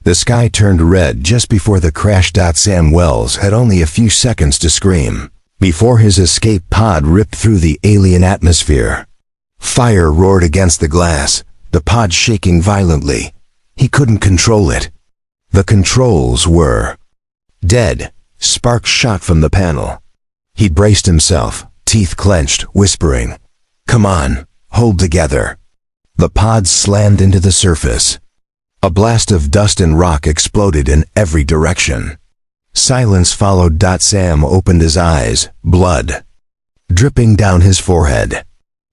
The sky turned red just before the crash. Sam Wells had only a few seconds to scream before his escape pod ripped through the alien atmosphere. Fire roared against the glass, the pod shaking violently. He couldn't control it. The controls were dead. Sparks shot from the panel. He braced himself, teeth clenched, whispering, "Come on, hold together." The pod slammed into the surface. A blast of dust and rock exploded in every direction. Silence followed. Sam opened his eyes, blood dripping down his forehead.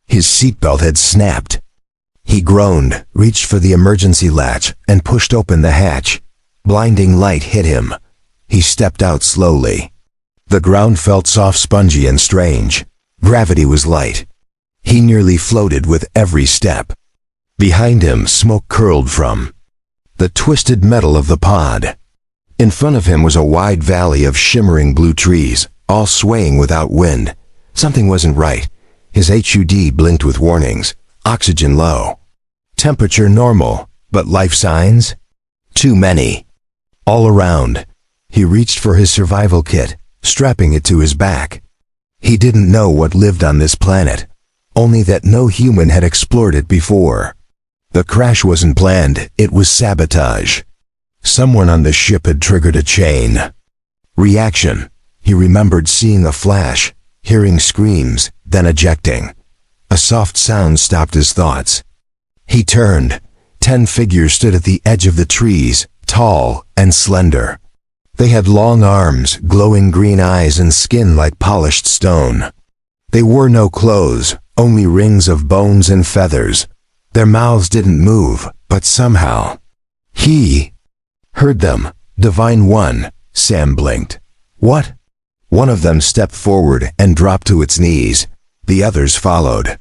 His seatbelt had snapped. He groaned, reached for the emergency latch, and pushed open the hatch. Blinding light hit him. He stepped out slowly. The ground felt soft, spongy, and strange. Gravity was light. He nearly floated with every step. Behind him, smoke curled from the twisted metal of the pod. In front of him was a wide valley of shimmering blue trees, all swaying without wind. Something wasn't right. His HUD blinked with warnings. Oxygen low. Temperature normal, but life signs? Too many. All around. He reached for his survival kit, strapping it to his back. He didn't know what lived on this planet, only that no human had explored it before. The crash wasn't planned, it was sabotage. Someone on the ship had triggered a chain reaction. He remembered seeing a flash, hearing screams, then ejecting. A soft sound stopped his thoughts. He turned. 10 figures stood at the edge of the trees, tall and slender. They had long arms, glowing green eyes, and skin like polished stone. They wore no clothes, only rings of bones and feathers. Their mouths didn't move, but somehow he heard them. Divine One. Sam blinked. What? One of them stepped forward and dropped to its knees. The others followed.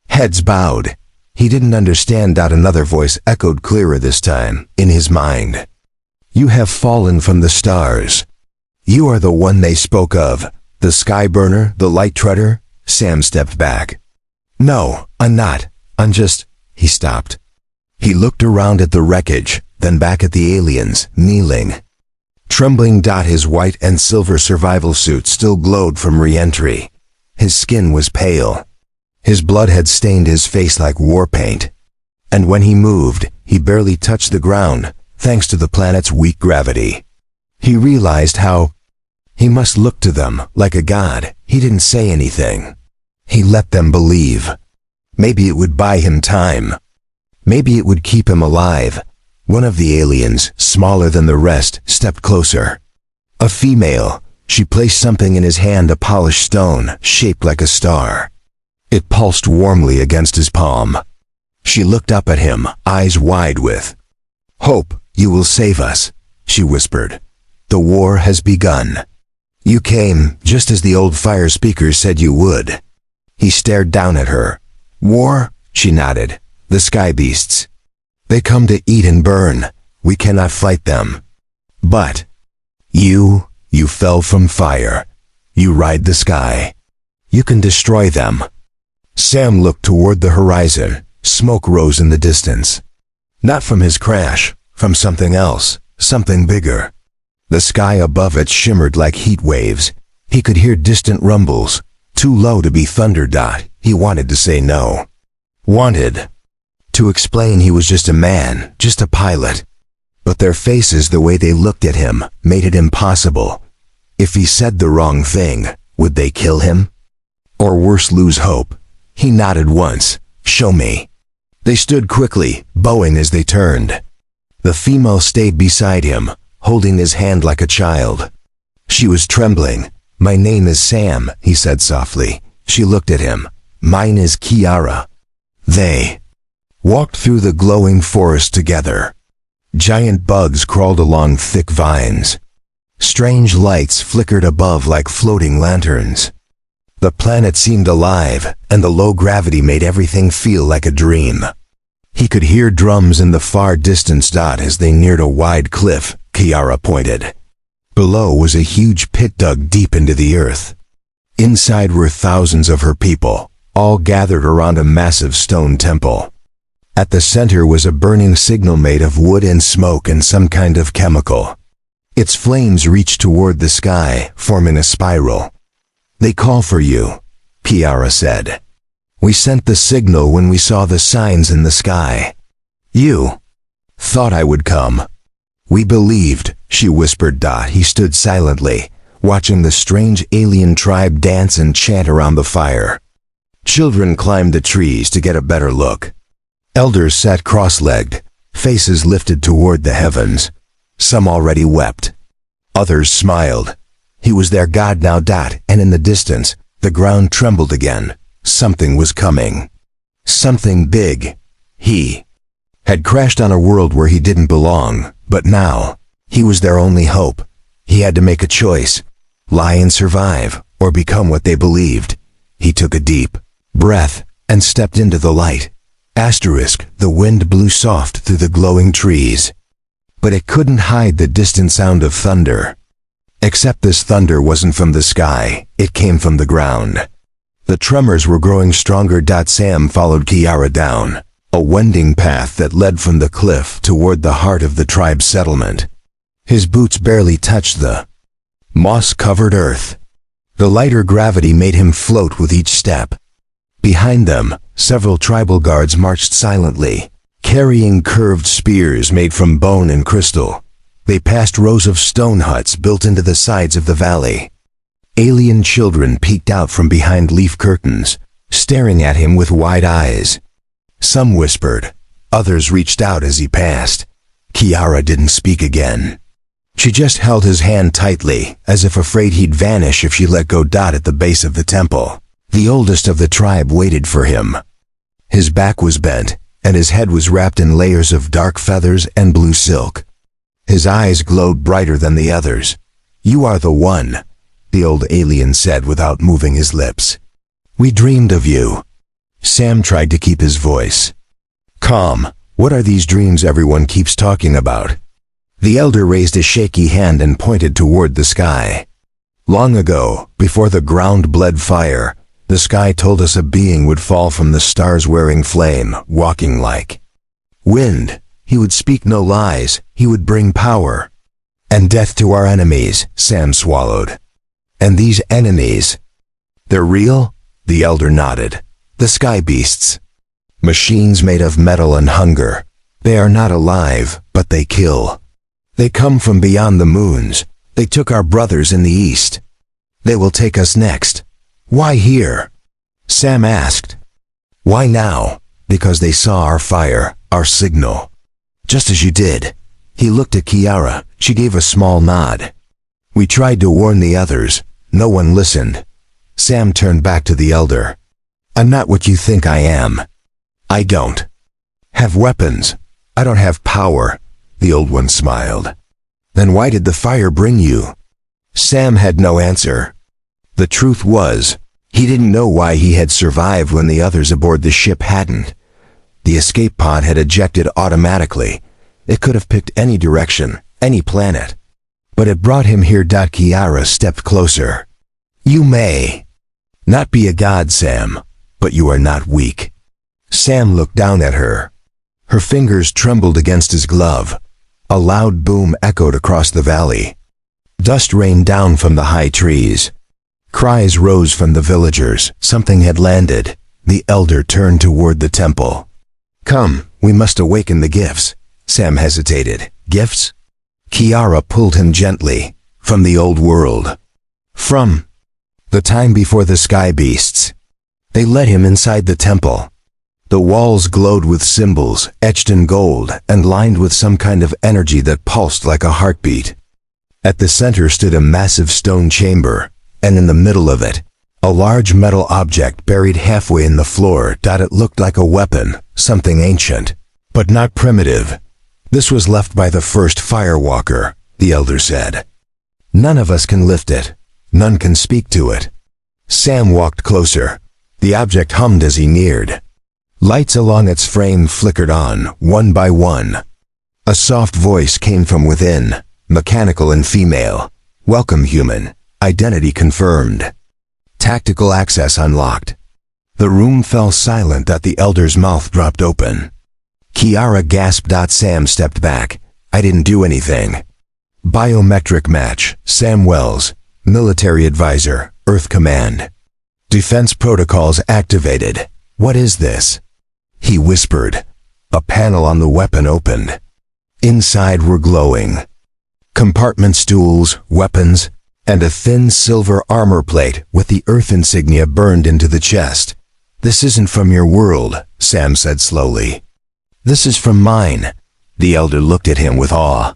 Heads bowed. He didn't understand. Another voice echoed clearer this time, in his mind. You have fallen from the stars. You are the one they spoke of, the Skyburner, the Light Treader. Sam stepped back. No, I'm not. I'm just... He stopped. He looked around at the wreckage, then back at the aliens, kneeling. Trembling. His white and silver survival suit still glowed from re-entry. His skin was pale. His blood had stained his face like war paint. And when he moved, he barely touched the ground, thanks to the planet's weak gravity. He realized how he must look to them like a god. He didn't say anything. He let them believe. Maybe it would buy him time. Maybe it would keep him alive. One of the aliens, smaller than the rest, stepped closer. A female. She placed something in his hand, a polished stone, shaped like a star. It pulsed warmly against his palm. She looked up at him, eyes wide with hope. You will save us, she whispered. The war has begun. You came, just as the old fire speakers said you would. He stared down at her. War? She nodded. The sky beasts. They come to eat and burn. We cannot fight them. But you fell from fire. You ride the sky. You can destroy them. Sam looked toward the horizon. Smoke rose in the distance. Not from his crash, from something else, something bigger. The sky above it shimmered like heat waves. He could hear distant rumbles, too low to be thunder. He wanted to say no. Wanted to explain he was just a man, just a pilot. But their faces, the way they looked at him, made it impossible. If he said the wrong thing, would they kill him? Or worse, lose hope? He nodded once. Show me. They stood quickly, bowing as they turned. The female stayed beside him, holding his hand like a child. She was trembling. My name is Sam, he said softly. She looked at him. Mine is Kiara. They walked through the glowing forest together. Giant bugs crawled along thick vines. Strange lights flickered above like floating lanterns. The planet seemed alive, and the low gravity made everything feel like a dream. He could hear drums in the far distance. As they neared a wide cliff, Kiara pointed. Below was a huge pit dug deep into the earth. Inside were thousands of her people, all gathered around a massive stone temple. At the center was a burning signal made of wood and smoke and some kind of chemical. Its flames reached toward the sky, forming a spiral. "They call for you," Kiara said. "We sent the signal when we saw the signs in the sky. You thought I would come." "We believed," she whispered. He stood silently, watching the strange alien tribe dance and chant around the fire. Children climbed the trees to get a better look. Elders sat cross-legged, faces lifted toward the heavens. Some already wept. Others smiled. He was their god now. And in the distance, the ground trembled again. Something was coming. Something big. He had crashed on a world where he didn't belong, but now, he was their only hope. He had to make a choice. Lie and survive, or become what they believed. He took a deep breath and stepped into the light. The wind blew soft through the glowing trees. But it couldn't hide the distant sound of thunder. Except this thunder wasn't from the sky, it came from the ground. The tremors were growing stronger. Sam followed Kiara down a winding path that led from the cliff toward the heart of the tribe's settlement. His boots barely touched the moss-covered earth. The lighter gravity made him float with each step. Behind them, several tribal guards marched silently, carrying curved spears made from bone and crystal. They passed rows of stone huts built into the sides of the valley. Alien children peeked out from behind leaf curtains, staring at him with wide eyes. Some whispered, others reached out as he passed. Kiara didn't speak again. She just held his hand tightly, as if afraid he'd vanish if she let go. At the base of the temple, the oldest of the tribe waited for him. His back was bent, and his head was wrapped in layers of dark feathers and blue silk. His eyes glowed brighter than the others. "You are the one," the old alien said without moving his lips. "We dreamed of you." Sam tried to keep his voice calm. "What are these dreams everyone keeps talking about?" The elder raised a shaky hand and pointed toward the sky. "Long ago, before the ground bled fire, the sky told us a being would fall from the stars wearing flame, walking like wind. He would speak no lies, he would bring power and death to our enemies." Sam swallowed. "And these enemies, they're real?" The elder nodded. "The sky beasts. Machines made of metal and hunger. They are not alive, but they kill. They come from beyond the moons. They took our brothers in the east. They will take us next." "Why here?" Sam asked. "Why now?" "Because they saw our fire, our signal. Just as you did." He looked at Kiara. She gave a small nod. "We tried to warn the others. No one listened." Sam turned back to the elder. "I'm not what you think I am. I don't have weapons. I don't have power." The old one smiled. "Then why did the fire bring you?" Sam had no answer. The truth was, he didn't know why he had survived when the others aboard the ship hadn't. The escape pod had ejected automatically. It could have picked any direction, any planet. But it brought him here. Kiara stepped closer. "You may not be a god, Sam, but you are not weak." Sam looked down at her. Her fingers trembled against his glove. A loud boom echoed across the valley. Dust rained down from the high trees. Cries rose from the villagers. Something had landed. The elder turned toward the temple. "Come, we must awaken the gifts." Sam hesitated. "Gifts?" Kiara pulled him gently. "From the old world. From the time before the sky beasts." They led him inside the temple. The walls glowed with symbols, etched in gold, and lined with some kind of energy that pulsed like a heartbeat. At the center stood a massive stone chamber, and in the middle of it, a large metal object buried halfway in the floor. It looked like a weapon, something ancient, but not primitive. "This was left by the first firewalker," the elder said. "None of us can lift it. None can speak to it." Sam walked closer. The object hummed as he neared. Lights along its frame flickered on, one by one. A soft voice came from within, mechanical and female. "Welcome, human. Identity confirmed. Tactical access unlocked." The room fell silent. The elder's mouth dropped open. Kiara gasped. Sam stepped back. I didn't do anything. Biometric match, Sam Wells, military advisor, Earth Command. Defense protocols activated. What is this? He whispered. A panel on the weapon opened. Inside were glowing compartment stools, weapons, and a thin silver armor plate with the Earth insignia burned into the chest. This isn't from your world, Sam said slowly. This is from mine. The elder looked at him with awe.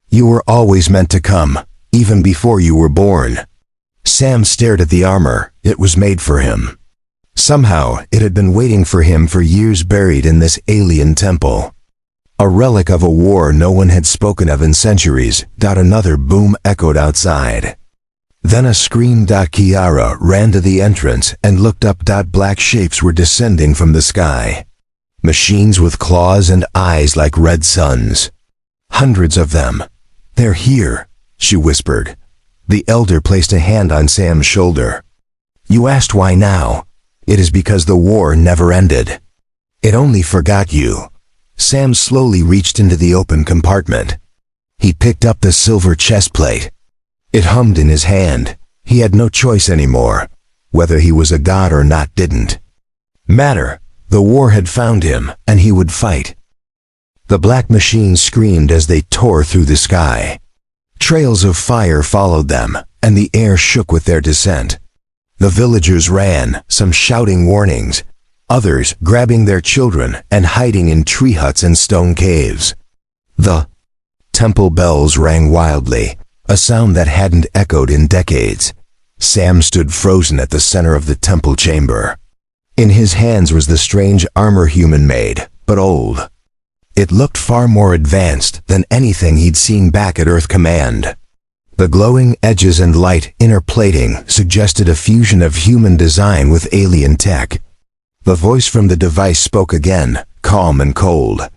You were always meant to come, even before you were born. Sam stared at the armor. It was made for him. Somehow, it had been waiting for him for years, buried in this alien temple. A relic of a war no one had spoken of in centuries. Another boom echoed outside. Then a scream. Kiara ran to the entrance and looked up. Black shapes were descending from the sky. Machines with claws and eyes like red suns. Hundreds of them. They're here, she whispered. The elder placed a hand on Sam's shoulder. You asked why now. It is because the war never ended. It only forgot you. Sam slowly reached into the open compartment. He picked up the silver chest plate. It hummed in his hand. He had no choice anymore. Whether he was a god or not didn't matter. The war had found him, and he would fight. The black machines screamed as they tore through the sky. Trails of fire followed them, and the air shook with their descent. The villagers ran, some shouting warnings, others grabbing their children and hiding in tree huts and stone caves. The temple bells rang wildly, a sound that hadn't echoed in decades. Sam stood frozen at the center of the temple chamber. In his hands was the strange armor human made, but old. It looked far more advanced than anything he'd seen back at Earth Command. The glowing edges and light inner plating suggested a fusion of human design with alien tech. The voice from the device spoke again, calm and cold.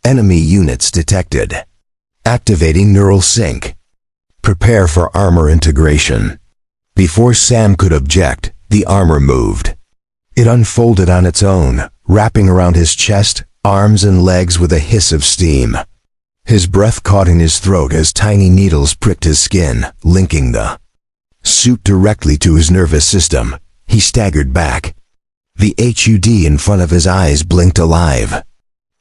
Enemy units detected. Activating neural sync. Prepare for armor integration. Before Sam could object, the armor moved. It unfolded on its own, wrapping around his chest, arms and legs with a hiss of steam. His breath caught in his throat as tiny needles pricked his skin, linking the suit directly to his nervous system. He staggered back. The HUD in front of his eyes blinked alive.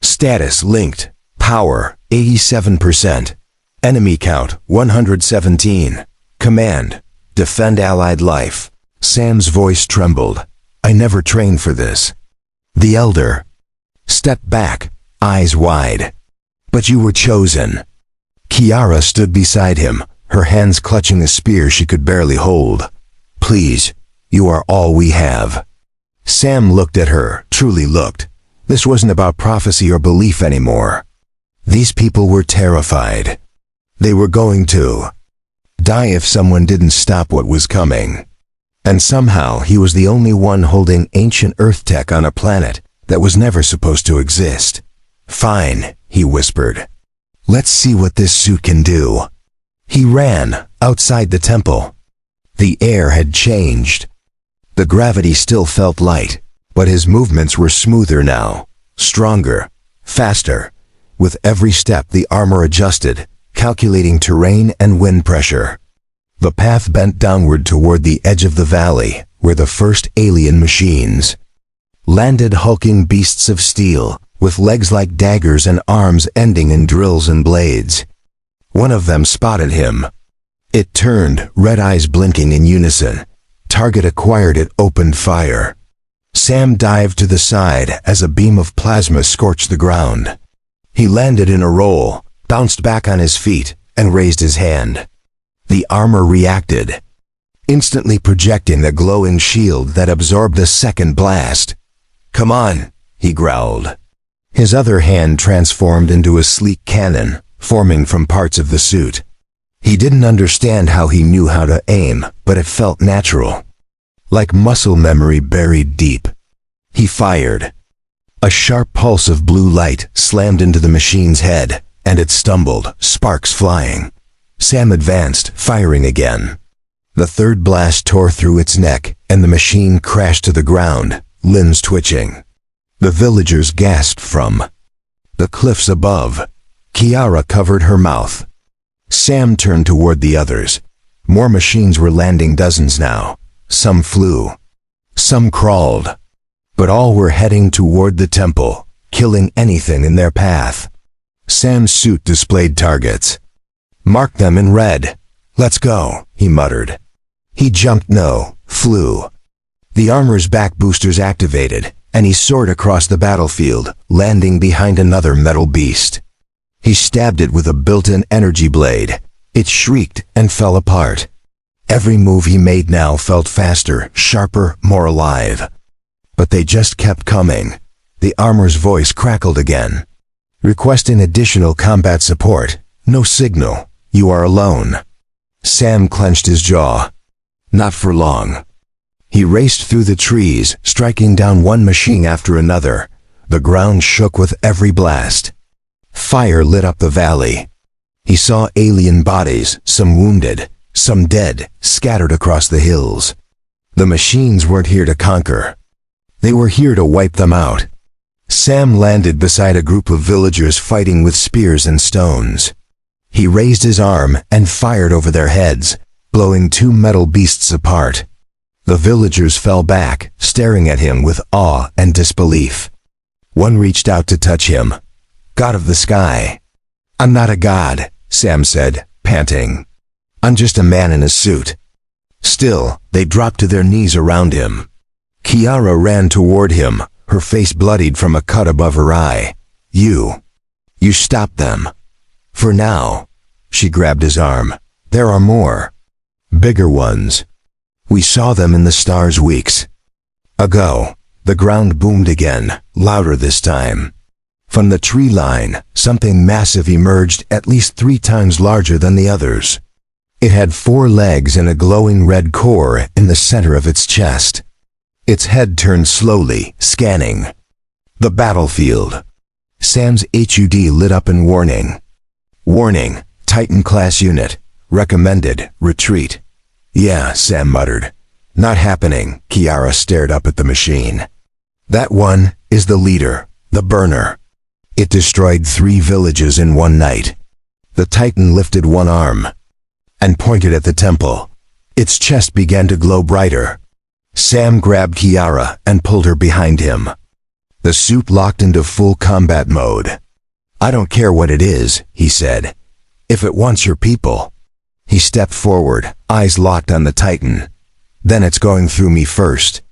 Status linked. Power, 87%. Enemy count, 117. Command, defend allied life. Sam's voice trembled. I never trained for this. The elder stepped back, eyes wide. But you were chosen. Kiara stood beside him, her hands clutching a spear she could barely hold. Please, you are all we have. Sam looked at her, truly looked. This wasn't about prophecy or belief anymore. These people were terrified. They were going to die if someone didn't stop what was coming. And somehow he was the only one holding ancient Earth tech on a planet that was never supposed to exist. Fine, he whispered. Let's see what this suit can do. He ran outside the temple. The air had changed. The gravity still felt light, but his movements were smoother now, stronger, faster. With every step the armor adjusted, calculating terrain and wind pressure. The path bent downward toward the edge of the valley, where the first alien machines landed, hulking beasts of steel, with legs like daggers and arms ending in drills and blades. One of them spotted him. It turned, red eyes blinking in unison. Target acquired. It opened fire. Sam dived to the side as a beam of plasma scorched the ground. He landed in a roll, bounced back on his feet, and raised his hand. The armor reacted, instantly projecting a glowing shield that absorbed the second blast. Come on, he growled. His other hand transformed into a sleek cannon, forming from parts of the suit. He didn't understand how he knew how to aim, but it felt natural. Like muscle memory buried deep. He fired. A sharp pulse of blue light slammed into the machine's head, and it stumbled, sparks flying. Sam advanced, firing again. The third blast tore through its neck, and the machine crashed to the ground, limbs twitching. The villagers gasped from the cliffs above. Kiara covered her mouth. Sam turned toward the others. More machines were landing, dozens now. Some flew. Some crawled. But all were heading toward the temple, killing anything in their path. Sam's suit displayed targets. "Mark them in red. Let's go," he muttered. He jumped, flew. The armor's back boosters activated, and he soared across the battlefield, landing behind another metal beast. He stabbed it with a built-in energy blade. It shrieked and fell apart. Every move he made now felt faster, sharper, more alive. But they just kept coming. The armor's voice crackled again. "Requesting additional combat support. No signal. You are alone." Sam clenched his jaw. Not for long. He raced through the trees, striking down one machine after another. The ground shook with every blast. Fire lit up the valley. He saw alien bodies, some wounded, some dead, scattered across the hills. The machines weren't here to conquer. They were here to wipe them out. Sam landed beside a group of villagers fighting with spears and stones. He raised his arm and fired over their heads, blowing two metal beasts apart. The villagers fell back, staring at him with awe and disbelief. One reached out to touch him. "God of the sky." "I'm not a god," Sam said, panting. "I'm just a man in a suit." Still, they dropped to their knees around him. Kiara ran toward him, her face bloodied from a cut above her eye. You stopped them. For now." She grabbed his arm. "There are more. Bigger ones. We saw them in the stars weeks ago." The ground boomed again, louder this time. From the tree line, something massive emerged, at least 3 times larger than the others. It had 4 legs and a glowing red core in the center of its chest. Its head turned slowly, scanning the battlefield. Sam's HUD lit up in warning. "Warning, Titan-class unit. Recommended, retreat." "Yeah," Sam muttered. "Not happening." Kiara stared up at the machine. "That one is the leader, the burner. It destroyed 3 villages in one night." The Titan lifted one arm and pointed at the temple. Its chest began to glow brighter. Sam grabbed Kiara and pulled her behind him. The suit locked into full combat mode. "I don't care what it is," he said. "If it wants your people." He stepped forward, eyes locked on the Titan. "Then it's going through me first."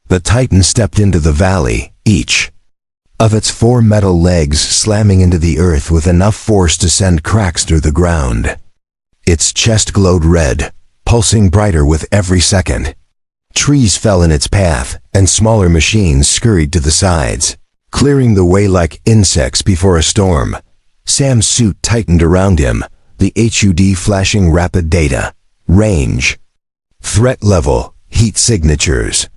The Titan stepped into the valley, each of its 4 metal legs slamming into the earth with enough force to send cracks through the ground. Its chest glowed red, pulsing brighter with every second. Trees fell in its path, and smaller machines scurried to the sides, clearing the way like insects before a storm. Sam's suit tightened around him, the HUD flashing rapid data, range, threat level, heat signatures.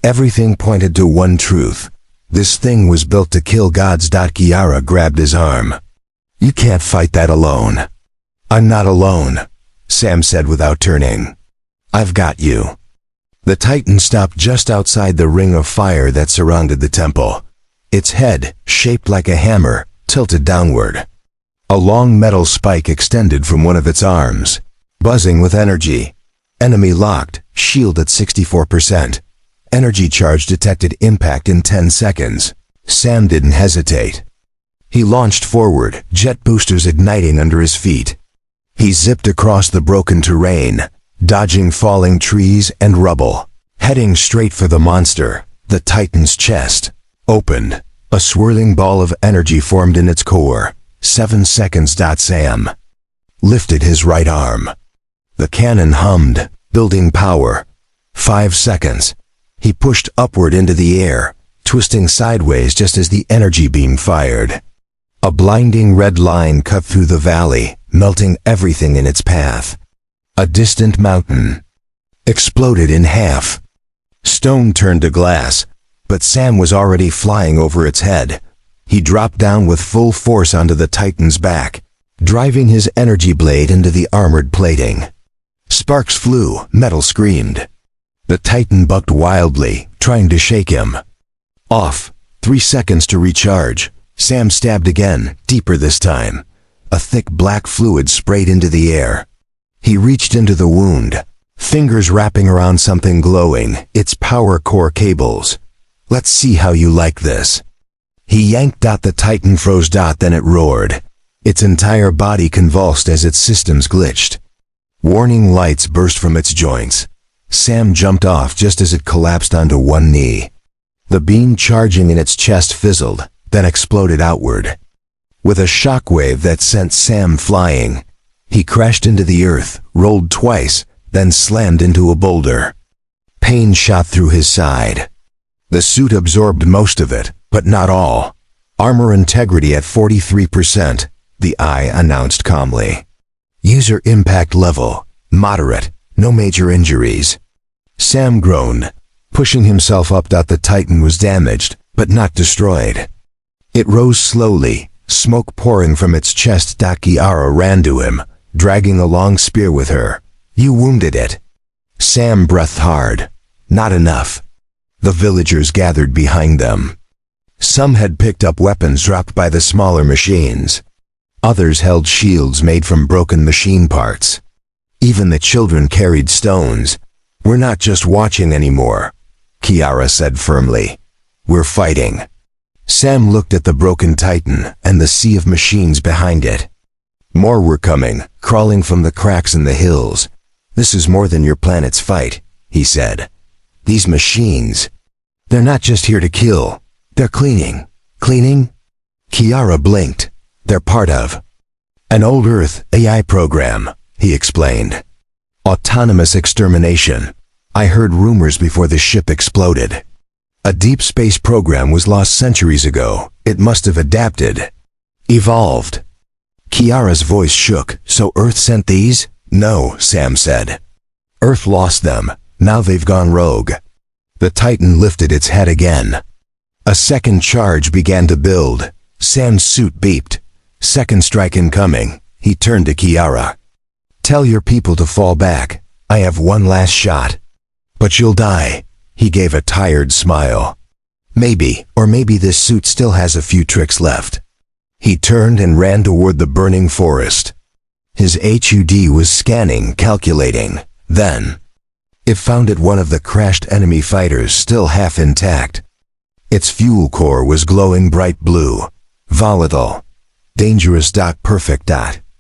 Everything pointed to one truth. This thing was built to kill gods. Kiara grabbed his arm. "You can't fight that alone." "I'm not alone," Sam said without turning. "I've got you." The Titan stopped just outside the ring of fire that surrounded the temple. Its head, shaped like a hammer, tilted downward. A long metal spike extended from one of its arms, buzzing with energy. Enemy locked, shield at 64%. Energy charge detected impact in 10 seconds. Sam didn't hesitate. He launched forward, jet boosters igniting under his feet. He zipped across the broken terrain, dodging falling trees and rubble, heading straight for the monster. The Titan's chest opened. A swirling ball of energy formed in its core. 7 seconds. Sam lifted his right arm. The cannon hummed, building power. 5 seconds. He pushed upward into the air, twisting sideways just as the energy beam fired. A blinding red line cut through the valley, melting everything in its path. A distant mountain exploded in half. Stone turned to glass, but Sam was already flying over its head. He dropped down with full force onto the Titan's back, driving his energy blade into the armored plating. Sparks flew, metal screamed. The Titan bucked wildly, trying to shake him off. 3 seconds to recharge. Sam stabbed again, deeper this time. A thick black fluid sprayed into the air. He reached into the wound, fingers wrapping around something glowing, its power core cables. Let's see how you like this. He yanked. The Titan froze. Then it roared. Its entire body convulsed as its systems glitched. Warning lights burst from its joints. Sam jumped off just as it collapsed onto one knee. The beam charging in its chest fizzled, then exploded outward. With a shockwave that sent Sam flying, he crashed into the earth, rolled twice, then slammed into a boulder. Pain shot through his side. The suit absorbed most of it, but not all. Armor integrity at 43%, the eye announced calmly. User impact level, moderate, no major injuries. Sam groaned, pushing himself up. The Titan was damaged, but not destroyed. It rose slowly, smoke pouring from its chest. Kiara ran to him, dragging a long spear with her. You wounded it. Sam breathed hard. Not enough. The villagers gathered behind them. Some had picked up weapons dropped by the smaller machines. Others held shields made from broken machine parts. Even the children carried stones. We're not just watching anymore, Kiara said firmly. We're fighting. Sam looked at the broken Titan and the sea of machines behind it. More were coming, crawling from the cracks in the hills. This is more than your planet's fight, he said. These machines, they're not just here to kill. They're cleaning. Cleaning? Kiara blinked. They're part of an old Earth AI program, he explained. Autonomous extermination. I heard rumors before the ship exploded. A deep space program was lost centuries ago. It must have adapted. Evolved. Kiara's voice shook. So Earth sent these? No, Sam said. Earth lost them. Now they've gone rogue. The Titan lifted its head again. A second charge began to build. Sam's suit beeped. Second strike incoming. He turned to Kiara. Tell your people to fall back. I have one last shot. But you'll die. He gave a tired smile. Maybe, or maybe this suit still has a few tricks left. He turned and ran toward the burning forest. His HUD was scanning, calculating. Then, it found one of the crashed enemy fighters still half intact. Its fuel core was glowing bright blue. Volatile. Dangerous. Perfect.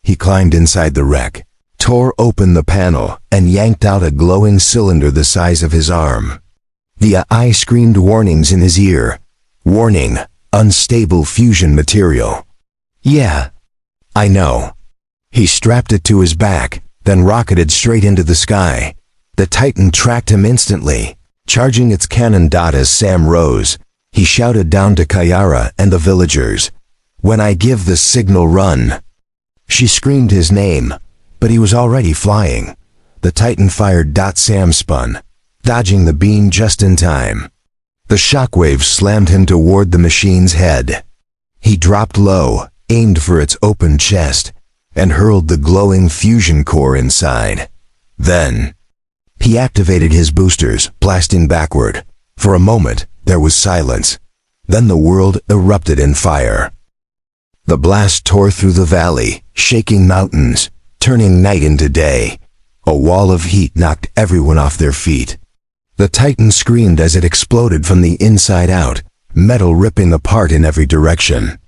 He climbed inside the wreck, tore open the panel, and yanked out a glowing cylinder the size of his arm. The eye screamed warnings in his ear. Warning, unstable fusion material. Yeah, I know. He strapped it to his back, then rocketed straight into the sky. The Titan tracked him instantly, charging its cannon. As Sam rose, he shouted down to Kiara and the villagers. When I give the signal, run. She screamed his name, but he was already flying. The Titan fired. Sam spun, dodging the beam just in time. The shockwave slammed him toward the machine's head. He dropped low, aimed for its open chest, and hurled the glowing fusion core inside. Then, he activated his boosters, blasting backward. For a moment, there was silence. Then the world erupted in fire. The blast tore through the valley, shaking mountains, turning night into day. A wall of heat knocked everyone off their feet. The Titan screamed as it exploded from the inside out, metal ripping apart in every direction.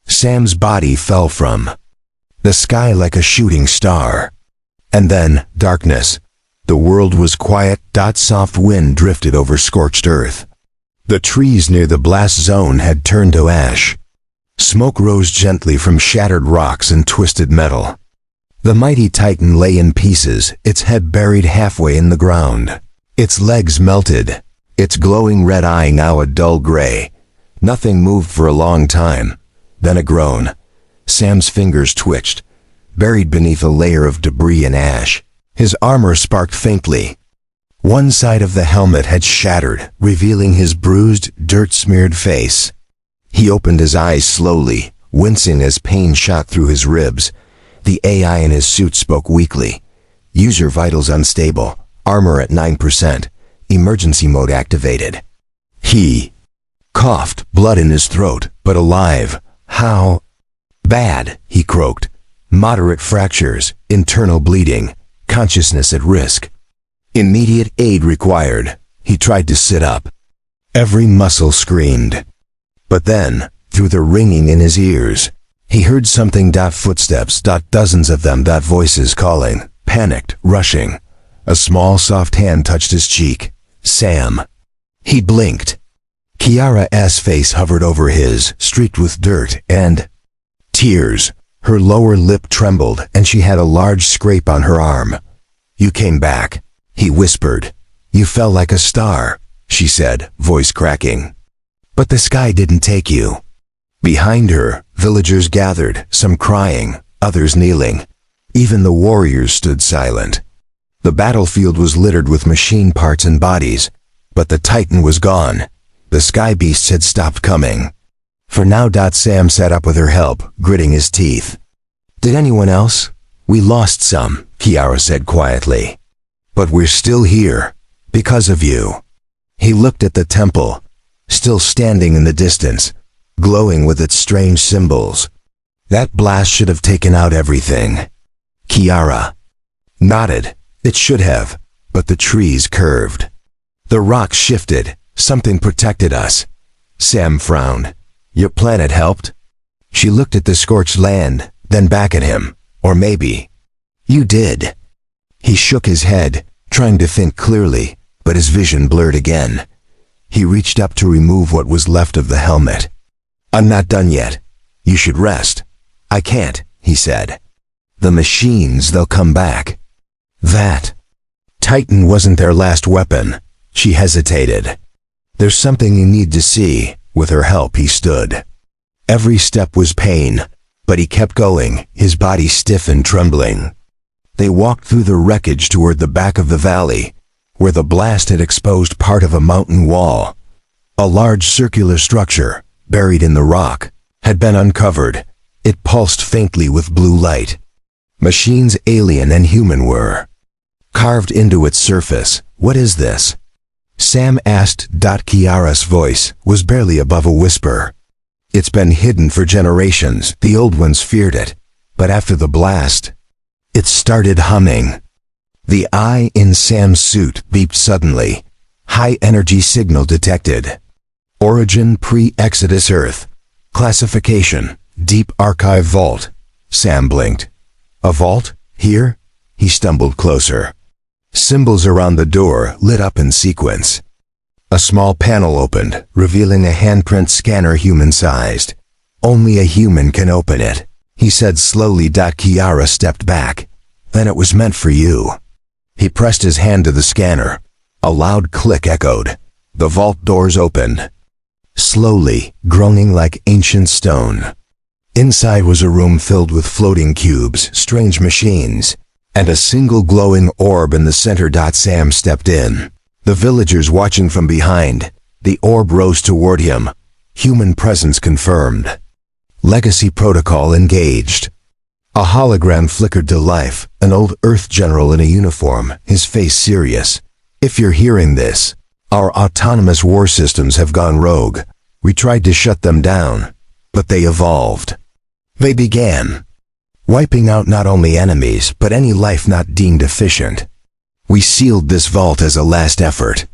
Sam's body fell from the sky like a shooting star. And then, darkness. The world was quiet. Soft wind drifted over scorched earth. The trees near the blast zone had turned to ash. Smoke rose gently from shattered rocks and twisted metal. The mighty Titan lay in pieces, its head buried halfway in the ground. Its legs melted, its glowing red eye now a dull gray. Nothing moved for a long time. Then a groan. Sam's fingers twitched, buried beneath a layer of debris and ash. His armor sparked faintly. One side of the helmet had shattered, revealing his bruised, dirt-smeared face. He opened his eyes slowly, wincing as pain shot through his ribs. The AI in his suit spoke weakly. User vitals unstable, armor at 9%, emergency mode activated. He coughed, blood in his throat, but alive, How bad? He croaked. Moderate fractures, internal bleeding, consciousness at risk. Immediate aid required. He tried to sit up. Every muscle screamed. But then, through the ringing in his ears, he heard something. Footsteps. Dozens of them. Voices calling. Panicked, rushing. A small soft hand touched his cheek. Sam. He blinked. Kiara's face hovered over his, streaked with dirt and tears. Her lower lip trembled, and she had a large scrape on her arm. "You came back," he whispered. "You fell like a star," she said, voice cracking. "But the sky didn't take you." Behind her, villagers gathered, some crying, others kneeling. Even the warriors stood silent. The battlefield was littered with machine parts and bodies, but the Titan was gone. The sky beasts had stopped coming. For now. Sam sat up with her help, gritting his teeth. "Did anyone else?" "We lost some," Kiara said quietly. "But we're still here, because of you." He looked at the temple, still standing in the distance, glowing with its strange symbols. "That blast should have taken out everything." Kiara nodded. "It should have, but the trees curved. The rocks shifted. Something protected us." Sam frowned. "Your planet helped?" She looked at the scorched land, then back at him. "Or maybe you did." He shook his head, trying to think clearly, but his vision blurred again. He reached up to remove what was left of the helmet. "I'm not done yet. You should rest." "I can't," he said. "The machines, they'll come back." That Titan wasn't their last weapon. She hesitated. "There's something you need to see." With her help, he stood. Every step was pain, but he kept going, his body stiff and trembling. They walked through the wreckage toward the back of the valley, where the blast had exposed part of a mountain wall. A large circular structure, buried in the rock, had been uncovered. It pulsed faintly with blue light. Machines alien and human were carved into its surface. "What is this?" Sam asked. Kiara's voice was barely above a whisper. "It's been hidden for generations. The old ones feared it. But after the blast, it started humming." The eye in Sam's suit beeped suddenly. High energy signal detected. Origin pre-Exodus Earth. Classification, Deep Archive Vault. Sam blinked. "A vault? Here?" He stumbled closer. Symbols around the door lit up in sequence. A small panel opened, revealing a handprint scanner human-sized. "Only a human can open it," he said slowly. Kiara stepped back. "Then it was meant for you." He pressed his hand to the scanner. A loud click echoed. The vault doors opened. Slowly, groaning like ancient stone. Inside was a room filled with floating cubes, strange machines, and a single glowing orb in the center. Sam stepped in. The villagers watching from behind. The orb rose toward him. Human presence confirmed. Legacy protocol engaged. A hologram flickered to life, an old Earth general in a uniform, his face serious. "If you're hearing this, our autonomous war systems have gone rogue. We tried to shut them down, but they evolved. They began wiping out not only enemies, but any life not deemed efficient. We sealed this vault as a last effort."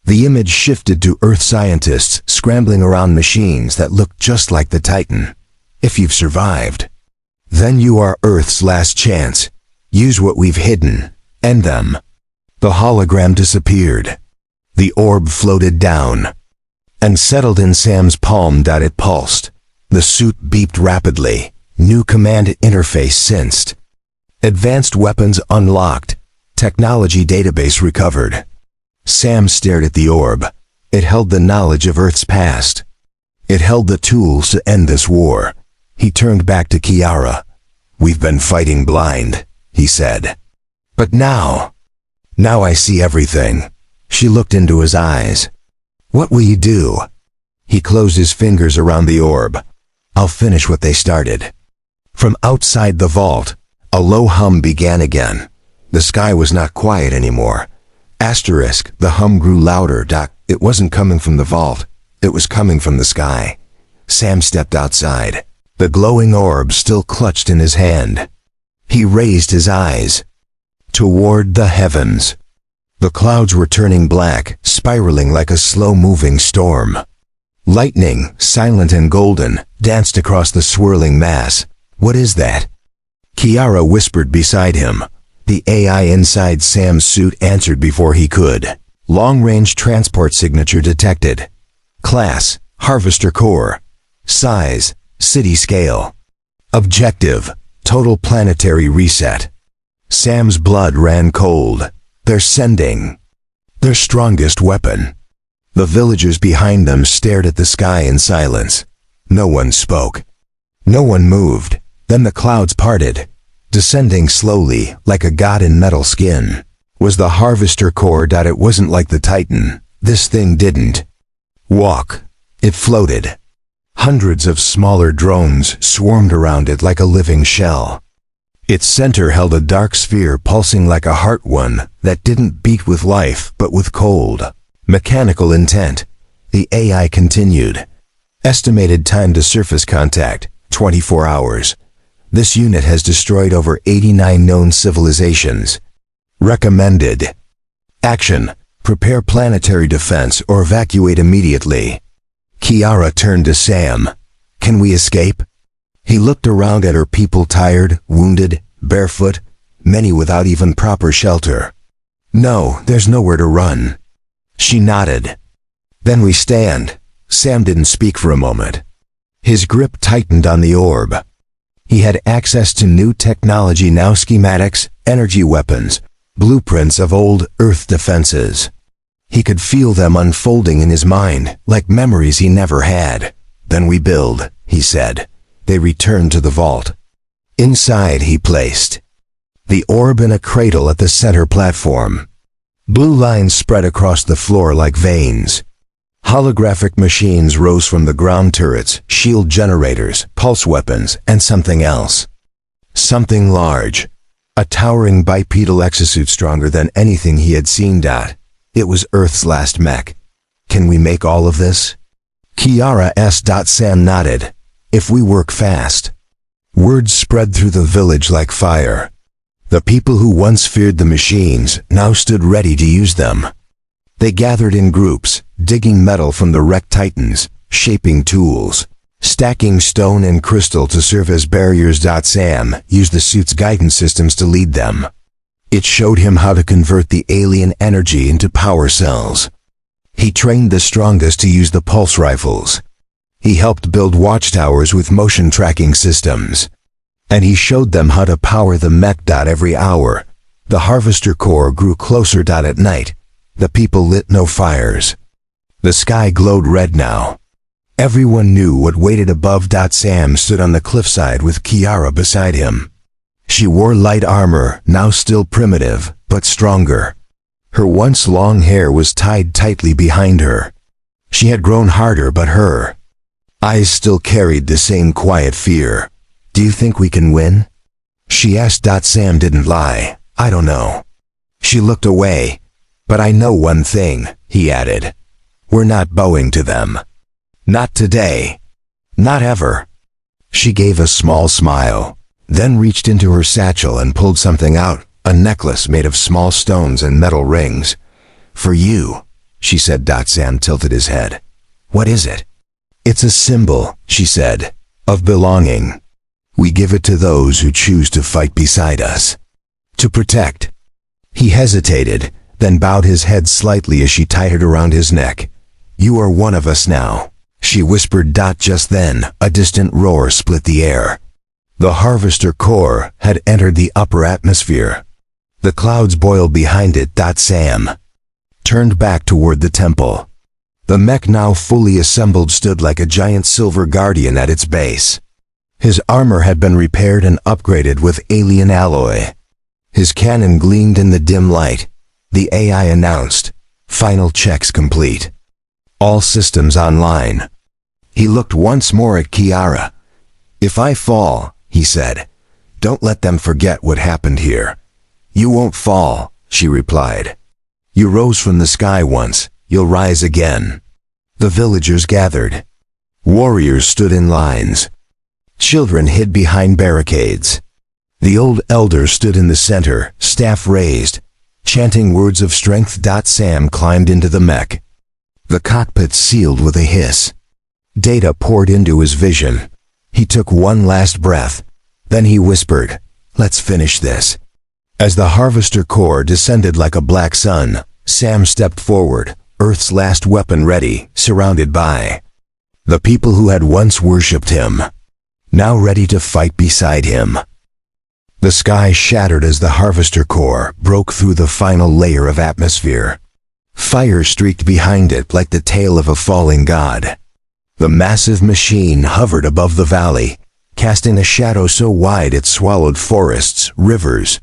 The image shifted to Earth scientists scrambling around machines that looked just like the Titan. "If you've survived, then you are Earth's last chance. Use what we've hidden. End them." The hologram disappeared. The orb floated down and settled in Sam's palm. It pulsed. The suit beeped rapidly. New command interface sensed. Advanced weapons unlocked. Technology database recovered. Sam stared at the orb. It held the knowledge of Earth's past. It held the tools to end this war. He turned back to Kiara. "We've been fighting blind," he said. "But now I see everything." She looked into his eyes. "What will you do?" He closed his fingers around the orb. "I'll finish what they started." From outside the vault, a low hum began again. The sky was not quiet anymore. Asterisk, the hum grew louder. It wasn't coming from the vault. It was coming from the sky. Sam stepped outside. the glowing orb still clutched in his hand. He raised his eyes toward the heavens. The clouds were turning black, spiraling like a slow-moving storm. Lightning, silent and golden, danced across the swirling mass. "What is that?" Kiara whispered beside him. The AI inside Sam's suit answered before he could. "Long-range transport signature detected. Class, Harvester Core. Size, city scale. Objective, total planetary reset." Sam's blood ran cold. "They're sending their strongest weapon." The villagers behind them stared at the sky in silence. No one spoke. No one moved. Then the clouds parted. Descending slowly, like a god in metal skin, was the Harvester Core. It wasn't like the Titan. This thing didn't walk. It floated. Hundreds of smaller drones swarmed around it like a living shell. Its center held a dark sphere pulsing like a heart, one that didn't beat with life but with cold, mechanical intent. The AI continued. Estimated time to surface contact, 24 hours. This unit has destroyed over 89 known civilizations. Recommended action: prepare planetary defense or evacuate immediately. Kiara turned to Sam. "Can we escape?" He looked around at her people, tired, wounded, barefoot, many without even proper shelter. "No, there's nowhere to run." She nodded. "Then we stand." Sam didn't speak for a moment. His grip tightened on the orb. He had access to new technology now: schematics, energy weapons, blueprints of old Earth defenses. He could feel them unfolding in his mind, like memories he never had. "Then we build," he said. They returned to the vault. Inside he placed the orb in a cradle at the center platform. Blue lines spread across the floor like veins. Holographic machines rose from the ground: turrets, shield generators, pulse weapons, and something else. Something large. A towering bipedal exosuit stronger than anything he had seen. It was Earth's last mech. "Can we make all of this?" Kiara asked. Sam nodded. "If we work fast." Word spread through the village like fire. The people who once feared the machines now stood ready to use them. They gathered in groups, digging metal from the wrecked Titans, shaping tools, stacking stone and crystal to serve as barriers. Sam used the suit's guidance systems to lead them. It showed him how to convert the alien energy into power cells. He trained the strongest to use the pulse rifles. He helped build watchtowers with motion tracking systems. And he showed them how to power the mech. Every hour, the Harvester Core grew closer. At night, the people lit no fires. The sky glowed red now. Everyone knew what waited above. Sam stood on the cliffside with Kiara beside him. She wore light armor, now still primitive, but stronger. Her once long hair was tied tightly behind her. She had grown harder, but her eyes still carried the same quiet fear. "Do you think we can win?" she asked. Sam didn't lie. "I don't know." She looked away. "But I know one thing," he added. "We're not bowing to them. Not today. Not ever." She gave a small smile, then reached into her satchel and pulled something out, a necklace made of small stones and metal rings. "For you," she said. Sam tilted his head. "What is it?" "It's a symbol," she said, "of belonging. We give it to those who choose to fight beside us. To protect." He hesitated, then bowed his head slightly as she tied it around his neck. "You are one of us now," she whispered. Just then, a distant roar split the air. The Harvester Core had entered the upper atmosphere. The clouds boiled behind it. Sam turned back toward the temple. The mech, now fully assembled, stood like a giant silver guardian at its base. His armor had been repaired and upgraded with alien alloy. His cannon gleamed in the dim light. The AI announced, "Final checks complete. All systems online." He looked once more at Kiara. "If I fall," he said, "don't let them forget what happened here." "You won't fall," she replied. "You rose from the sky once, you'll rise again." The villagers gathered. Warriors stood in lines. Children hid behind barricades. The old elder stood in the center, staff raised, chanting words of strength. Sam climbed into the mech. The cockpit sealed with a hiss. Data poured into his vision. He took one last breath. Then he whispered, "Let's finish this." As the Harvester core descended like a black sun, Sam stepped forward, Earth's last weapon ready, surrounded by the people who had once worshipped him, now ready to fight beside him. The sky shattered as the Harvester core broke through the final layer of atmosphere. Fire streaked behind it like the tail of a falling god. The massive machine hovered above the valley, casting a shadow so wide it swallowed forests, rivers,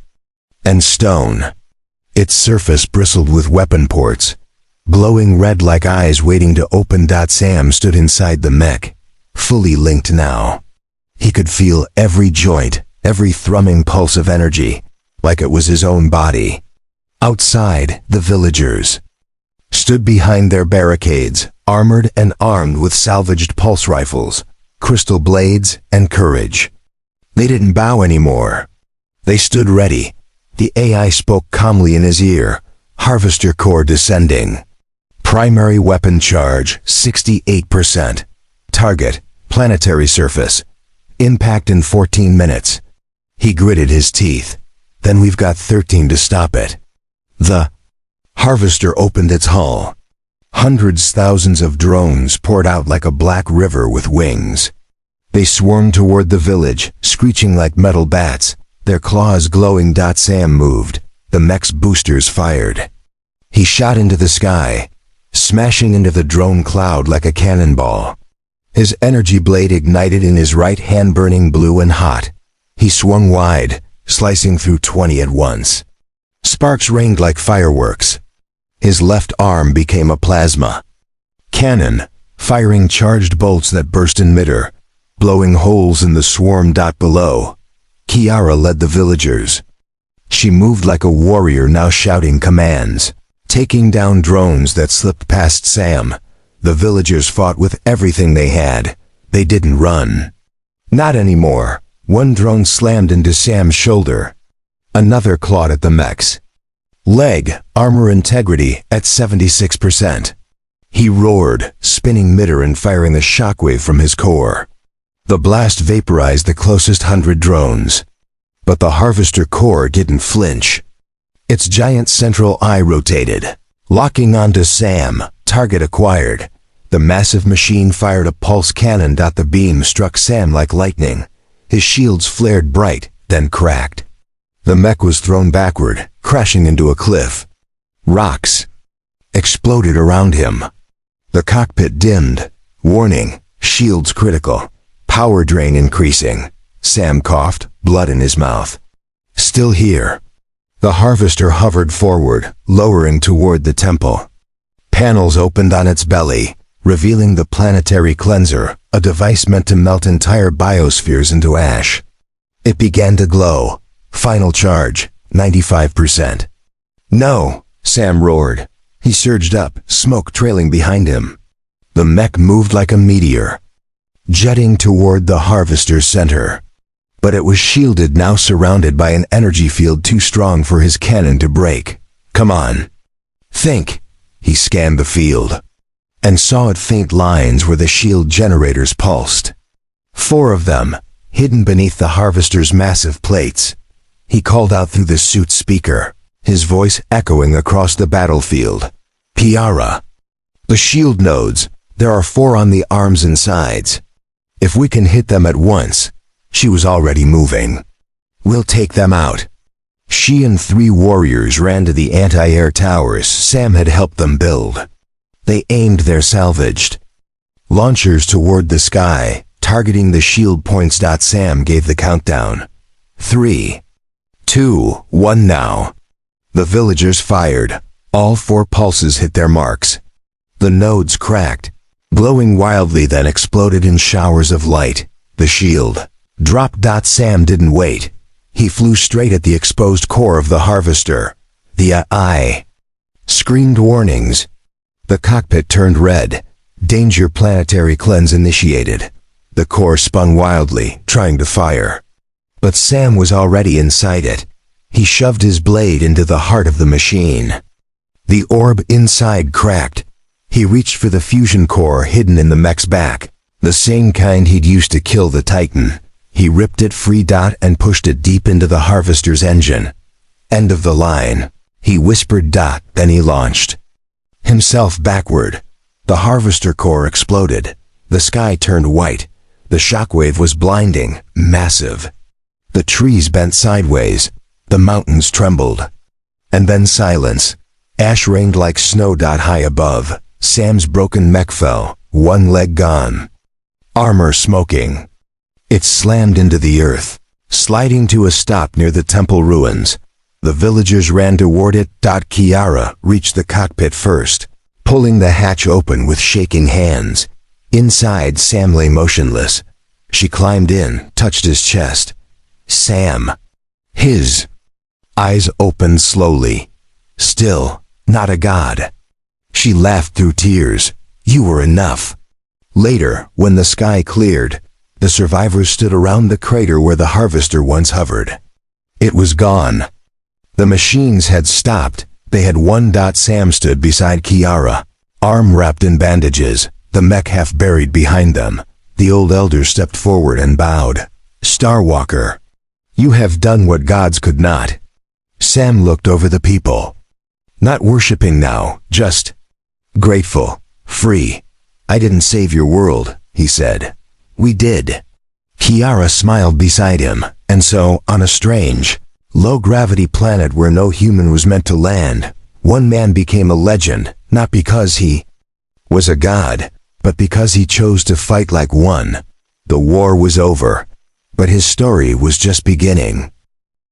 and stone. Its surface bristled with weapon ports, glowing red like eyes waiting to open. Sam stood inside the mech, fully linked now. He could feel every joint, every thrumming pulse of energy, like it was his own body. Outside, the villagers stood behind their barricades, armored and armed with salvaged pulse rifles, crystal blades, and courage. They didn't bow anymore. They stood ready. The AI spoke calmly in his ear. Harvester core descending. Primary weapon charge, 68%. Target, planetary surface. Impact in 14 minutes. He gritted his teeth. Then we've got 13 to stop it. The Harvester opened its hull. Thousands of drones poured out like a black river with wings. They swarmed toward the village, screeching like metal bats, their claws glowing. Sam moved. The mech's boosters fired. He shot into the sky, smashing into the drone cloud like a cannonball. His energy blade ignited in his right hand, burning blue and hot. He swung wide, slicing through 20 at once. Sparks rained like fireworks. His left arm became a plasma cannon, firing charged bolts that burst in midair, blowing holes in the swarm. Below, Kiara led the villagers. She moved like a warrior, now shouting commands, taking down drones that slipped past Sam. The villagers fought with everything they had. They didn't run. Not anymore. One drone slammed into Sam's shoulder. Another clawed at the mech's leg, armor integrity at 76%. He roared, spinning midair and firing the shockwave from his core. The blast vaporized the closest 100 drones. But the Harvester core didn't flinch. Its giant central eye rotated, locking onto Sam. Target acquired. The massive machine fired a pulse cannon. The beam struck Sam like lightning. His shields flared bright, then cracked. The mech was thrown backward, crashing into a cliff. Rocks exploded around him. The cockpit dimmed. Warning, shields critical. Power drain increasing. Sam coughed, blood in his mouth. Still here. The Harvester hovered forward, lowering toward the temple. Panels opened on its belly, revealing the planetary cleanser, a device meant to melt entire biospheres into ash. It began to glow. Final charge, 95%. No, Sam roared. He surged up, smoke trailing behind him. The mech moved like a meteor, jetting toward the Harvester's center. But it was shielded, now surrounded by an energy field too strong for his cannon to break. Come on. Think. He scanned the field and saw at faint lines where the shield generators pulsed. 4 of them, hidden beneath the Harvester's massive plates. He called out through the suit's speaker, his voice echoing across the battlefield. Kiara. The shield nodes. There are 4 on the arms and sides. If we can hit them at once. She was already moving. We'll take them out. She and 3 warriors ran to the anti-air towers Sam had helped them build. They aimed their salvaged launchers toward the sky, targeting the shield points. Sam gave the countdown. 3, 2, 1 now. The villagers fired. All 4 pulses hit their marks. The nodes cracked, glowing wildly, then exploded in showers of light. The shield dropped. Sam didn't wait. He flew straight at the exposed core of the Harvester. The eye screamed warnings. The cockpit turned red. Danger, planetary cleanse initiated. The core spun wildly, trying to fire. But Sam was already inside it. He shoved his blade into the heart of the machine. The orb inside cracked. He reached for the fusion core hidden in the mech's back, the same kind he'd used to kill the Titan. He ripped it free and pushed it deep into the harvester's engine. End of the line, he whispered. Then he launched himself backward. The harvester core exploded. The sky turned white. The shockwave was blinding, massive. The trees bent sideways. The mountains trembled. And then silence. Ash rained like snow. High above, Sam's broken mech fell, one leg gone. Armor smoking. It slammed into the earth, sliding to a stop near the temple ruins. The villagers ran toward it. Kiara reached the cockpit first, pulling the hatch open with shaking hands. Inside, Sam lay motionless. She climbed in, touched his chest. Sam. His eyes opened slowly. Still, not a god. She laughed through tears. You were enough. Later, when the sky cleared, the survivors stood around the crater where the harvester once hovered. It was gone. The machines had stopped. They had won. Sam stood beside Kiara, arm wrapped in bandages, the mech half buried behind them. The old elder stepped forward and bowed. Starwalker, you have done what gods could not. Sam looked over the people. Not worshipping now, just grateful, free. I didn't save your world, he said. We did. Kiara smiled beside him, and so, on a strange, low-gravity planet where no human was meant to land, one man became a legend, not because he was a god, but because he chose to fight like one. The war was over, but his story was just beginning.